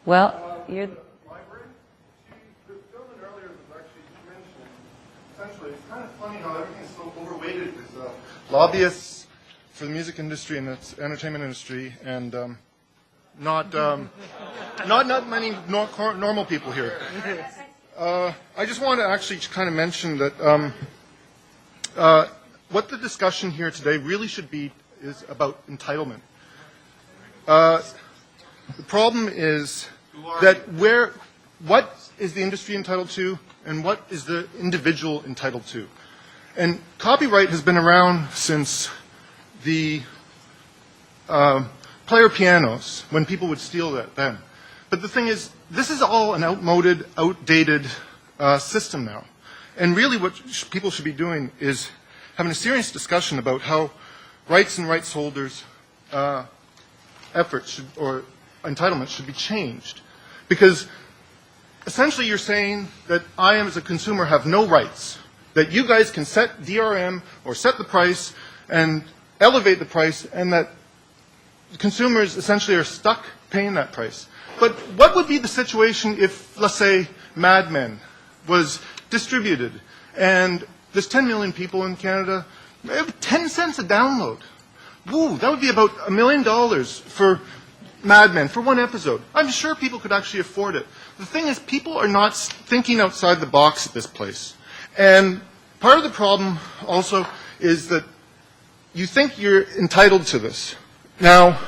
Well, you're... Library. The gentleman earlier was actually mentioning, essentially, it's kind of funny how everything's so overweighted with lobbyists for the music industry and the entertainment industry, and not many normal people here. I just want to actually kind of mention that what the discussion here today really should be is about entitlement. The problem is that what is the industry entitled to and what is the individual entitled to? And copyright has been around since the player pianos, when people would steal that then. But the thing is, this is all an outdated system now. And really what people should be doing is having a serious discussion about how rights and rights holders' efforts or entitlements should be changed. Because essentially you're saying that I, as a consumer, have no rights. That you guys can set DRM or set the price and elevate the price, and that consumers essentially are stuck paying that price. But what would be the situation if, let's say, Mad Men was distributed and there's 10 million people in Canada, 10 cents a download? Woo, that would be about $1 million for Mad Men, for one episode. I'm sure people could actually afford it. The thing is, people are not thinking outside the box at this place. And part of the problem also is that you think you're entitled to this. Now,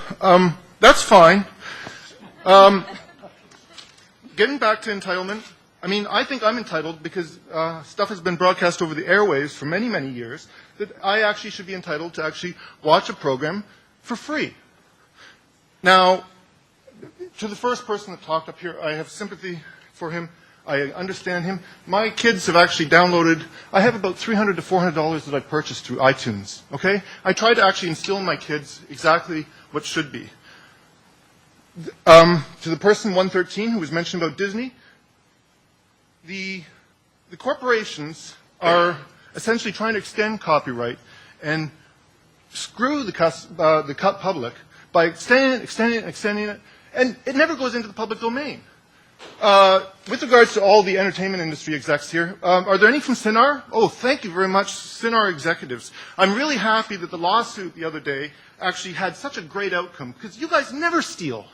that's fine. Getting back to entitlement, I mean, I think I'm entitled because stuff has been broadcast over the airwaves for many, many years, that I actually should be entitled to actually watch a program for free. Now, to the first person that talked up here, I have sympathy for him. I understand him. My kids have actually downloaded, I have about $300 to $400 that I purchased through iTunes, okay? I try to actually instill in my kids exactly what should be. To the person 113 who was mentioned about Disney, the corporations are essentially trying to extend copyright and screw the public by extending it, and it never goes into the public domain. With regards to all the entertainment industry execs here, are there any from CINAR? Oh, thank you very much, CINAR executives. I'm really happy that the lawsuit the other day actually had such a great outcome, because you guys never steal.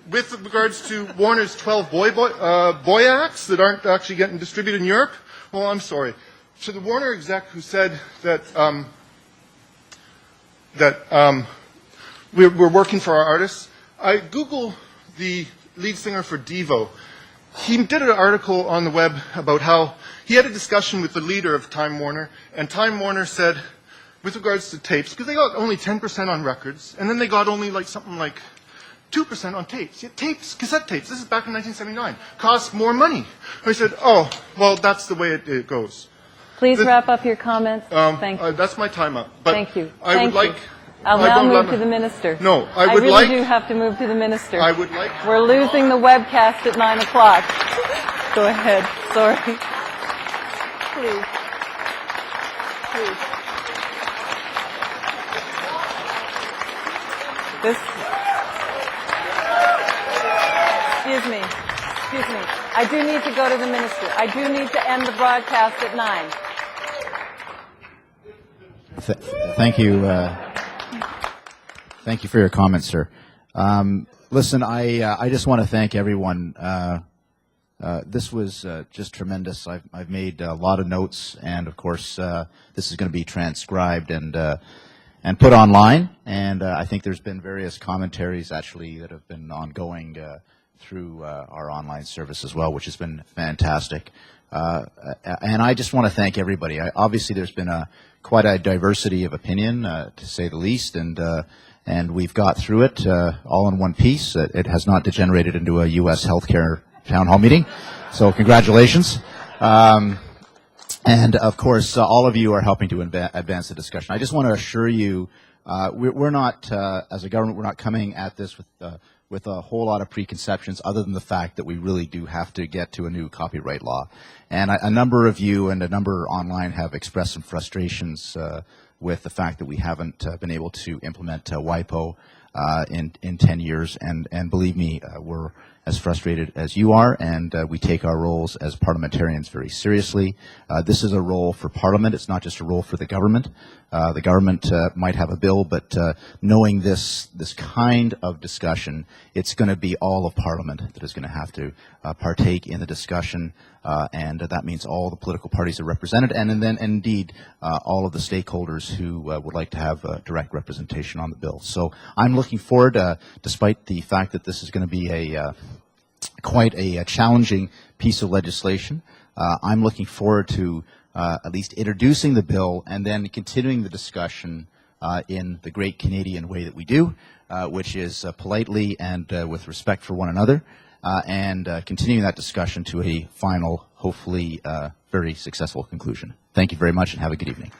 With regards to Warner's 12 boy acts that aren't actually getting distributed in Europe, well, I'm sorry. To the Warner exec who said that we're working for our artists, I Googled the lead singer for Devo. He did an article on the web about how he had a discussion with the leader of Time Warner, and Time Warner said, with regards to tapes, because they got only 10% on records, and then they got only something like 2% on tapes. Yet tapes, cassette tapes, this is back in 1979, cost more money. I said, oh, well, that's the way it goes. Please wrap up your comments. Thank you. That's my time up. But thank you. I would like... I'll now move to the minister. No, I would really do have to move to the minister. I would like... We're losing the webcast at 9 o'clock. Go ahead. Sorry. Please. Please. Excuse me. Excuse me. I do need to go to the minister. I do need to end the broadcast at 9. Thank you. Thank you for your comments, sir. Listen, I just want to thank everyone. This was just tremendous. I've made a lot of notes, and of course, this is going to be transcribed and put online. And I think there's been various commentaries actually that have been ongoing through our online service as well, which has been fantastic. And I just want to thank everybody. Obviously, there's been quite a diversity of opinion, to say the least, and we've got through it all in one piece. It has not degenerated into a U.S. healthcare town hall meeting, so congratulations. And of course, all of you are helping to advance the discussion. I just want to assure you, we're not, as a government, we're not coming at this with a whole lot of preconceptions other than the fact that we really do have to get to a new copyright law. And a number of you and a number online have expressed some frustrations with the fact that we haven't been able to implement WIPO. in 10 years. And believe me, we're as frustrated as you are, and we take our roles as parliamentarians very seriously. This is a role for Parliament. It's not just a role for the government. The government might have a bill, but knowing this kind of discussion, it's going to be all of Parliament that is going to have to partake in the discussion, and that means all the political parties are represented, and then indeed all of the stakeholders who would like to have direct representation on the bill. So I'm looking forward, despite the fact that this is going to be quite a challenging piece of legislation. I'm looking forward to at least introducing the bill and then continuing the discussion in the great Canadian way that we do, which is politely and with respect for one another, and continuing that discussion to a final, hopefully very successful conclusion. Thank you very much and have a good evening.